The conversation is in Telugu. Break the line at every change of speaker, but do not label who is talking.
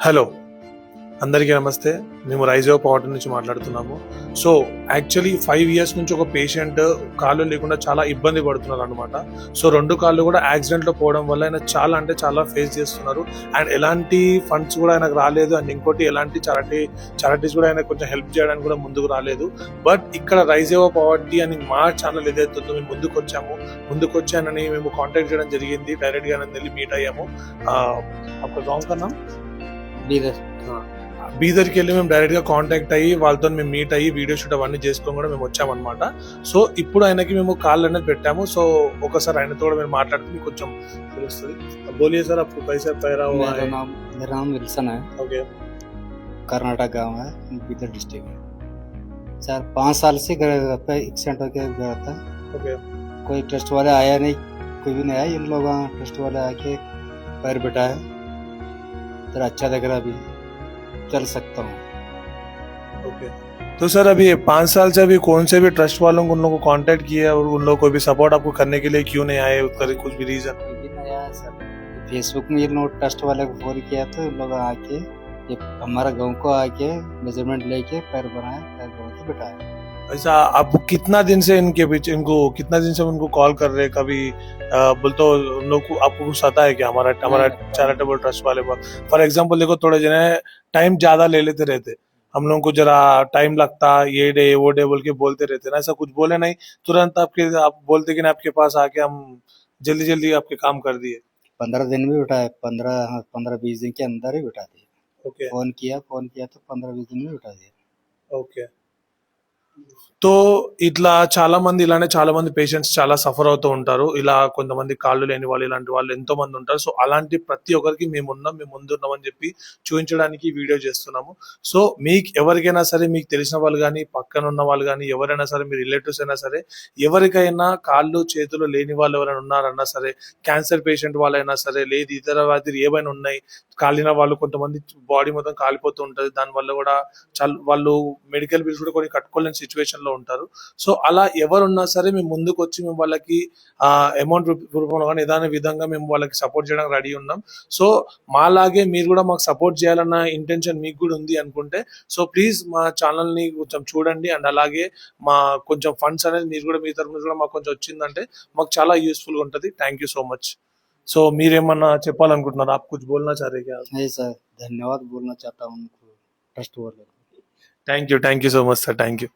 హలో, అందరికీ నమస్తే. మేము రైజో పవర్ నుంచి మాట్లాడుతున్నాము. సో యాక్చువల్లీ 5 ఇయర్స్ నుంచి ఒక పేషెంట్ కాళ్ళు లేకుండా చాలా ఇబ్బంది పడుతున్నారు అనమాట. సో 2 కాళ్ళు కూడా యాక్సిడెంట్లో పోవడం వల్ల ఆయన చాలా అంటే చాలా ఫేస్ చేస్తున్నారు. అండ్ ఎలాంటి ఫండ్స్ కూడా ఆయనకు రాలేదు. అండ్ ఇంకోటి ఎలాంటి చారిటీస్ కూడా ఆయన కొంచెం హెల్ప్ చేయడానికి కూడా ముందుకు రాలేదు. బట్ ఇక్కడ రైజో పవర్టీ అని మా ఛానల్ ఏదైతే ఉందో మేము ముందుకు వచ్చానని మేము కాంటాక్ట్ చేయడం జరిగింది. డైరెక్ట్గా వెళ్ళి మీట్ అయ్యాము. అప్పుడు గాంవ్ కన్నా బీదర్కి వెళ్ళి మేము డైరెక్ట్ గా కాంటాక్ట్ అయ్యి వాళ్ళతో మేము మీట్ అయ్యి వీడియో షూట్ అవన్నీ చేసుకొని కూడా మేము వచ్చామన్నమాట. సో ఇప్పుడు ఆయనకి మేము కాల్ అనేది పెట్టాము. సో ఒకసారి ఆయనతో కూడా మేము మాట్లాడితే మీకు కొంచెం తెలుస్తుంది. बोलिए सर, आपको कैसे पैरा हुआ है?
मेरा नाम विल्सन है।
ओके,
कर्नाटक गांव है, बीदर डिस्ट्रिक्ट में। 4-5 साल से घर पे एक्सीडेंट होकर गया था।
ओके,
कोई ट्रस्ट वाले आया नहीं, कोई भी नहीं आया। इन लोग ट्रस्ट वाले आके पैर बिठाए, तेरा अच्छा लग रहा, अभी चल सकता हूँ।
ओके। तो सर अभी 5 साल से अभी कौन से भी ट्रस्ट वालों को उन लोगों को कांटेक्ट किया और उन लोग को भी सपोर्ट आपको करने के लिए क्यों नहीं आए? उसका कुछ भी रीजन?
सर फेसबुक में इन लोग ट्रस्ट वाले को फोन किया तो इन लोग आके ये हमारा गाँव को आके मेजरमेंट लेके पैर बना के बिठाया।
ऐसा आप कितना दिन से कितना दिन से उनको कॉल कर रहे? कभी बोलते हो उन लोग को आपको कुछ आता है क्या? हमारा चैरिटेबल ट्रस्ट वाले पर फॉर एग्जांपल देखो, थोड़े जने टाइम ज्यादा ले लेते रहते, हम लोगों को जरा टाइम लगता, ये डे वो डे बोल के बोलते रहते ना. ऐसा कुछ बोले नहीं, तुरंत आप बोलते कि ना आपके पास आके हम जल्दी आपके काम कर दिए.
15 दिन में बिठाए, 15-20 दिन के अंदर ही बिठा दिए।
ओके,
फोन किया तो 15-20 दिन में बिठा दिया।
ఓకే. तो ఇట్లా చాలా మంది పేషెంట్స్ చాలా సఫర్ అవుతూ ఉంటారు. ఇలా కొంతమంది కాళ్ళు లేని వాళ్ళు, ఇలాంటి వాళ్ళు ఎంతో మంది ఉంటారు. సో అలాంటి ప్రతి ఒక్కరికి మేము ముందున్నామని చెప్పి చూపించడానికి వీడియో చేస్తున్నాము. సో మీకు ఎవరికైనా సరే, మీకు తెలిసిన వాళ్ళు కానీ, పక్కన ఉన్న వాళ్ళు కానీ, ఎవరైనా సరే, మీ రిలేటివ్స్ అయినా సరే, ఎవరికైనా కాళ్ళు చేతులు లేని వాళ్ళు ఎవరైనా ఉన్నారన్నా సరే, క్యాన్సర్ పేషెంట్ వాళ్ళైనా సరే, లేదు ఇతర వ్యాధులు ఏవైనా ఉన్నాయి, కాలిన వాళ్ళు, కొంతమంది బాడీ మొత్తం కాలిపోతూ ఉంటుంది, దానివల్ల కూడా వాళ్ళు మెడికల్ బిల్స్ కూడా కొన్ని కట్టుకోలేని సిచ్యువేషన్ లో ఉంటారు. సో అలా ఎవరున్నా సరే మేము ముందుకు వచ్చి మేము వాళ్ళకి అమౌంట్ రూపంలో కానీ ఏదైనా విధంగా మేము వాళ్ళకి సపోర్ట్ చేయడానికి రెడీ ఉన్నాం. సో మాలాగే మీరు కూడా మాకు సపోర్ట్ చేయాలన్న ఇంటెన్షన్ మీకు కూడా ఉంది అనుకుంటే, సో ప్లీజ్ మా ఛానల్ ని కొంచెం చూడండి. అండ్ అలాగే మా కొంచెం ఫండ్స్ అనేది మీరు కూడా మీ తరఫున కూడా మాకు కొంచెం వచ్చిందంటే మాకు చాలా యూస్ఫుల్ గా ఉంటుంది. Thank you so much. So మీరేమన్నా చెప్పాలనుకుంటున్నారు? आप कुछ बोलना चाह रहे क्या?
नहीं सर, धन्यवाद बोलना चाहता हूँ उनको, ट्रस्ट वाले को।
Thank you so much sir, thank you.